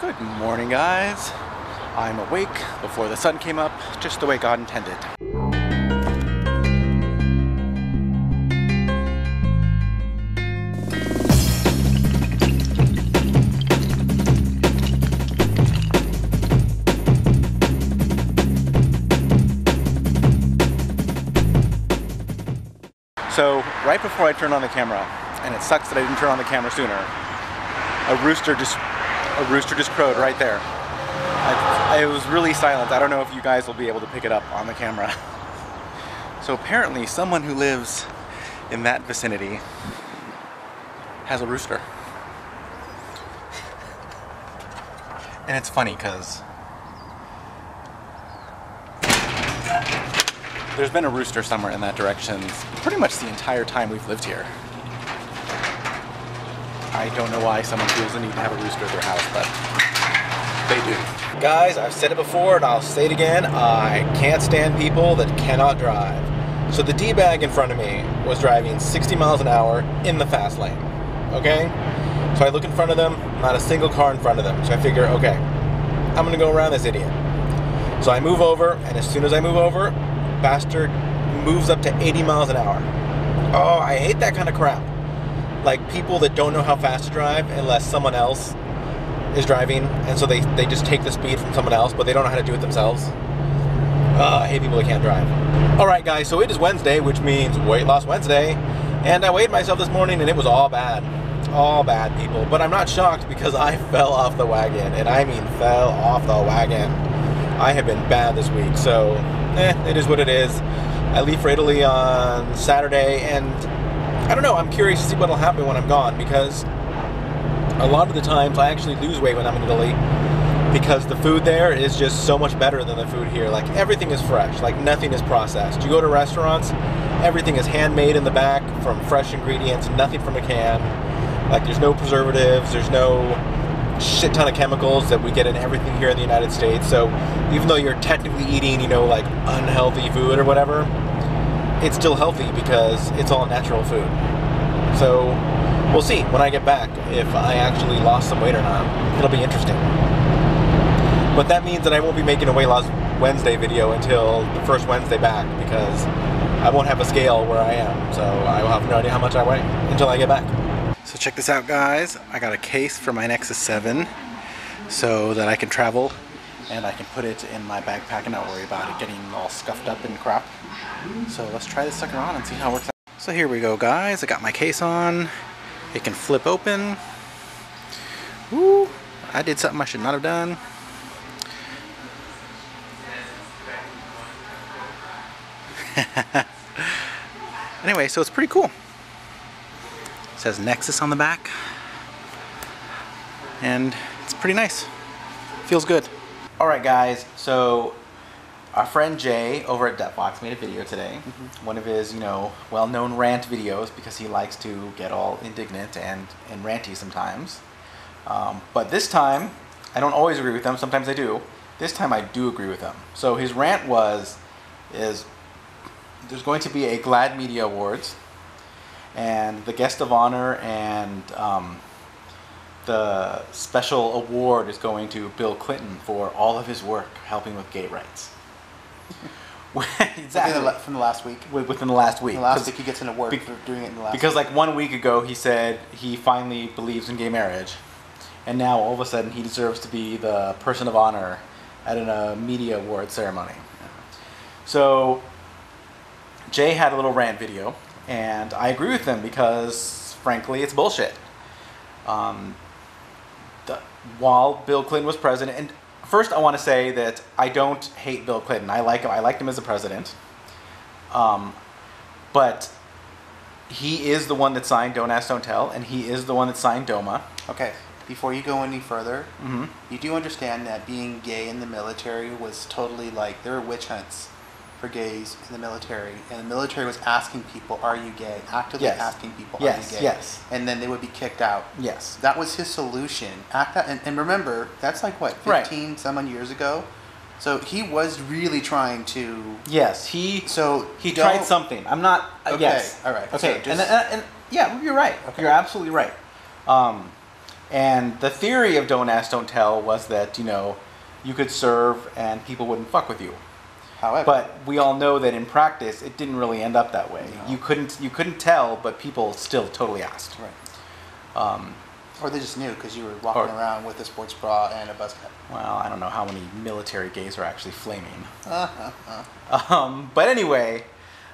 Good morning, guys. I'm awake before the sun came up, just the way God intended. So, right before I turned on the camera, and it sucks that I didn't turn on the camera sooner, a rooster just crowed right there. It was really silent. I don't know if you guys will be able to pick it up on the camera. So apparently someone who lives in that vicinity has a rooster. And it's funny because there's been a rooster somewhere in that direction pretty much the entire time we've lived here. I don't know why someone feels the need to have a rooster at their house, but they do. Guys, I've said it before and I'll say it again, I can't stand people that cannot drive. So the D-bag in front of me was driving 60 miles an hour in the fast lane, okay? So I look in front of them, not a single car in front of them. So I figure, okay, I'm gonna go around this idiot. So I move over, and as soon as I move over, bastard moves up to 80 miles an hour. Oh, I hate that kind of crap. Like people that don't know how fast to drive unless someone else is driving, and so they just take the speed from someone else, but they don't know how to do it themselves. I hate people that can't drive. Alright guys, so it is Wednesday, which means Weight Loss Wednesday, and I weighed myself this morning and it was all bad. All bad, people. But I'm not shocked because I fell off the wagon, and I mean fell off the wagon. I have been bad this week, so it is what it is. I leave for Italy on Saturday, and I don't know, I'm curious to see what'll happen when I'm gone, because a lot of the times I actually lose weight when I'm in Italy because the food there is just so much better than the food here. Like everything is fresh, like nothing is processed. You go to restaurants, everything is handmade in the back from fresh ingredients, nothing from a can. Like there's no preservatives, there's no shit ton of chemicals that we get in everything here in the United States. So even though you're technically eating, you know, like unhealthy food or whatever, it's still healthy because it's all natural food. So we'll see when I get back if I actually lost some weight or not. It'll be interesting. But that means that I won't be making a Weight Loss Wednesday video until the first Wednesday back, because I won't have a scale where I am. So I will have no idea how much I weigh until I get back. So check this out, guys. I got a case for my Nexus 7 so that I can travel and I can put it in my backpack and not worry about it getting all scuffed up and crap. So let's try this sucker on and see how it works out. So here we go, guys. I got my case on. It can flip open. Woo! I did something I should not have done. Anyway, so it's pretty cool. It says Nexus on the back. And it's pretty nice. Feels good. Alright guys, so our friend Jay over at Depbox made a video today. One of his, you know, well-known rant videos, because he likes to get all indignant and ranty sometimes. But this time, I don't always agree with him, sometimes I do. This time I do agree with him. So his rant is there's going to be a GLAAD Media Awards, and the guest of honor and the special award is going to Bill Clinton for all of his work helping with gay rights. Exactly. From the last week? Within the last week. The last week he gets an award for doing it in the last week. Because like 1 week ago he said he finally believes in gay marriage, and now all of a sudden he deserves to be the person of honor at a media award ceremony. So Jay had a little rant video, and I agree with him because frankly it's bullshit. While Bill Clinton was president, and first I want to say that I don't hate Bill Clinton. I like him. I liked him as a president. But he is the one that signed Don't Ask, Don't Tell, and he is the one that signed DOMA. Okay, before you go any further, you do understand that being gay in the military was totally like, there were witch hunts for gays in the military, and the military was asking people, are you gay? Actively asking people, are you gay? Yes. And then they would be kicked out. Yes. That was his solution. And remember, that's like what, 15 some odd years ago? So he was really trying to... Yes, he tried something. I'm not... Okay, yes. all right. Okay, so and yeah, you're right. Okay. You're absolutely right. And the theory of Don't Ask, Don't Tell was that, you know, you could serve and people wouldn't fuck with you. However, but we all know that in practice, it didn't really end up that way. No. You couldn't tell, but people still totally asked. Right. Or they just knew because you were walking around with a sports bra and a buzz cut. Well, I don't know how many military gays are actually flaming. But anyway,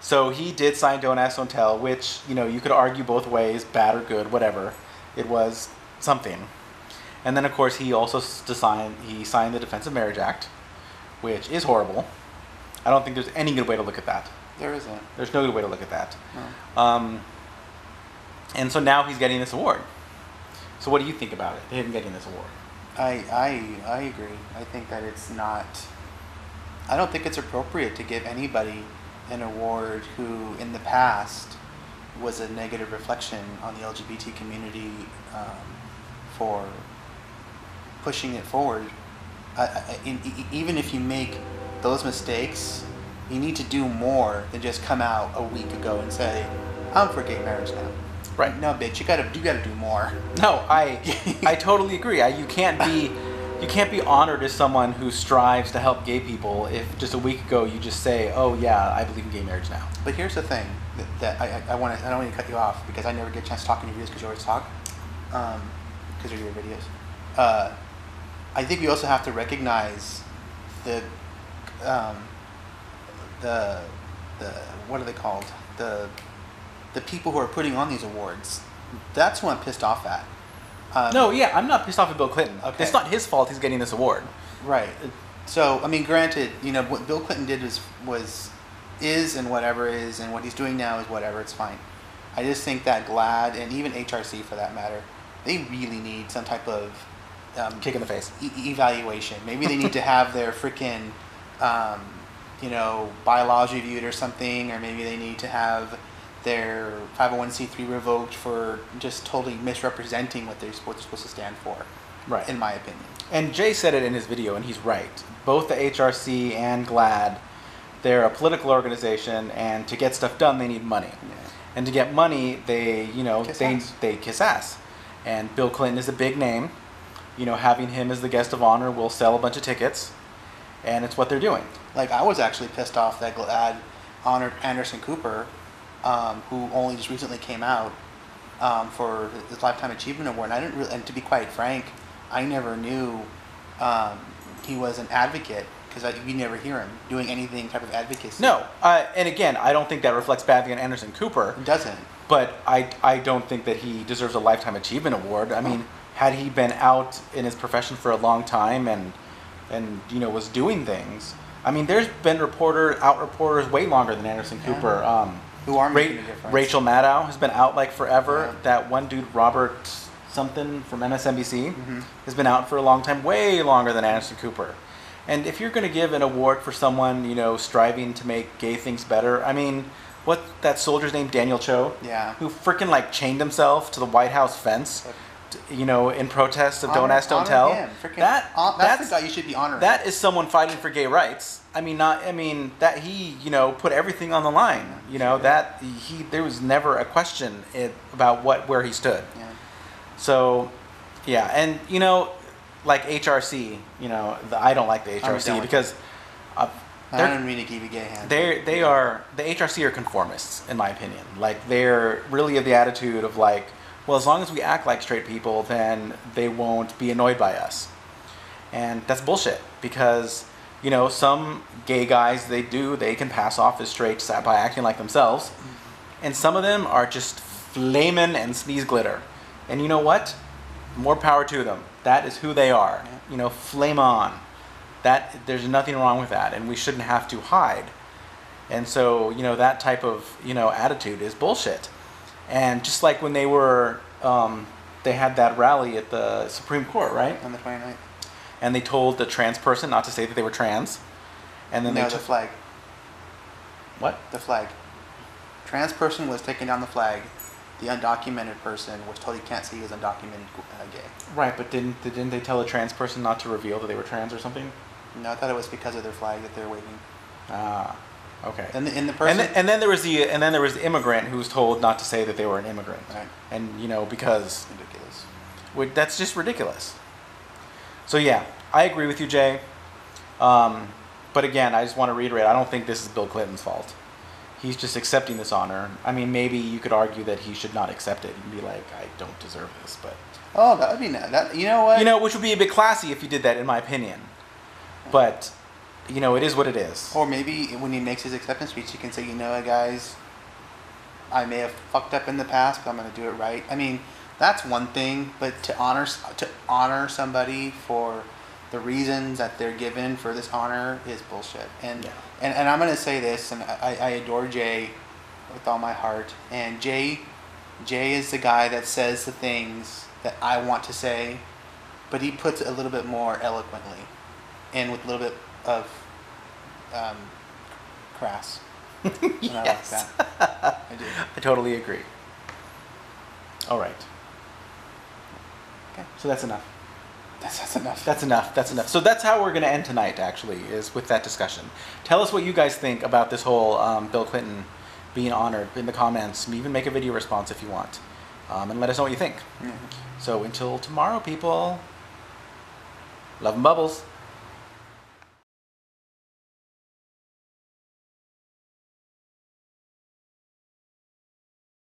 so he did sign Don't Ask, Don't Tell, which, you know, you could argue both ways, bad or good, whatever. It was something. And then, of course, he also signed the Defense of Marriage Act, which is horrible. I don't think there's any good way to look at that. There isn't. There's no good way to look at that. No. And so now he's getting this award. So what do you think about it, him getting this award? I agree. I think that it's not... I don't think it's appropriate to give anybody an award who, in the past, was a negative reflection on the LGBT community for pushing it forward. Even if you make those mistakes, you need to do more than just come out a week ago and say, "I'm for gay marriage now." Right? No, bitch, you gotta do more. No, I totally agree. You can't be honored as someone who strives to help gay people if just a week ago you just say, "Oh yeah, I believe in gay marriage now." But here's the thing that I don't want to cut you off because I never get a chance to talk in your videos because you always talk because of your videos. I think we also have to recognize the what are they called? The people who are putting on these awards. That's who I'm pissed off at. No, yeah, I'm not pissed off at Bill Clinton. Okay. It's not his fault he's getting this award. Right. So, I mean, granted, you know, what Bill Clinton did is and whatever is, and what he's doing now is whatever, it's fine. I just think that GLAAD, and even HRC for that matter, they really need some type of Kick in the face. Evaluation. Maybe they need to have their freaking, you know, bylaws reviewed or something, or maybe they need to have their 501c3 revoked for just totally misrepresenting what they're supposed to stand for. Right. In my opinion. And Jay said it in his video, and he's right. Both the HRC and GLAAD, they're a political organization, and to get stuff done, they need money. Yeah. And to get money, they kiss ass. And Bill Clinton is a big name. You know, having him as the guest of honor will sell a bunch of tickets, and it's what they're doing. Like, I was actually pissed off that GLAAD honored Anderson Cooper, who only just recently came out for his Lifetime Achievement Award. And I didn't really, and to be quite frank, I never knew he was an advocate because you never hear him doing anything type of advocacy. No, and again, I don't think that reflects badly on Anderson Cooper. It doesn't. But I don't think that he deserves a Lifetime Achievement Award. I mean, had he been out in his profession for a long time and you know was doing things, I mean, there's been reporters way longer than Anderson Cooper. Who are making a difference. Rachel Maddow has been out like forever. Yeah. That one dude, Robert something from MSNBC, has been out for a long time, way longer than Anderson Cooper. And if you're going to give an award for someone, you know, striving to make gay things better, I mean, what that soldier's name, Daniel Cho, who freaking like chained himself to the White House fence, you know, in protest of Don't Ask, Don't Tell. That's the guy you should be honoring. That is someone fighting for gay rights. I mean, that he, you know, put everything on the line. You know, that there was never a question about where he stood. Yeah. So, yeah, and you know, like HRC, you know, I don't like the HRC because I don't mean to give you gay hands. The HRC are conformists, in my opinion. Like, they're really of the attitude of like, well, as long as we act like straight people, then they won't be annoyed by us. And that's bullshit because, you know, some gay guys, they can pass off as straight by acting like themselves. And some of them are just flaming and sneeze glitter. And you know what? More power to them. That is who they are. You know, flame on. There's nothing wrong with that, and we shouldn't have to hide. And so, you know, that type of, you know, attitude is bullshit. And just like when they had that rally at the Supreme Court, right? On the 29th. And they told the trans person not to say that they were trans. And then the flag. What? The flag. Trans person was taking down the flag. The undocumented person was told he can't say he was undocumented gay. Right, but didn't they tell the trans person not to reveal that they were trans or something? No, I thought it was because of their flag that they're waving. Ah, okay. And the person. And then there was the immigrant who was told not to say that they were an immigrant. Right. And you know, because ridiculous. That's just ridiculous. So yeah, I agree with you, Jay. But again, I just want to reiterate, I don't think this is Bill Clinton's fault. He's just accepting this honor. I mean, maybe you could argue that he should not accept it and be like, I don't deserve this, but... Oh, that would be nice. You know what? Which would be a bit classy if you did that, in my opinion. But, it is what it is. Or maybe when he makes his acceptance speech, he can say, you know what, guys, I may have fucked up in the past, but I'm going to do it right. I mean, that's one thing, but to honor somebody for the reasons that they're given for this honor is bullshit. And I'm going to say this, and I adore Jay with all my heart. And Jay is the guy that says the things that I want to say, but he puts it a little bit more eloquently and with a little bit of crass. Yes. I like that. I do. I totally agree. All right. Okay. So that's enough. That's enough. That's enough. That's enough. So that's how we're going to end tonight, actually, is with that discussion. Tell us what you guys think about this whole Bill Clinton being honored in the comments. Even make a video response if you want. And let us know what you think. Mm-hmm. So until tomorrow, people, love and bubbles.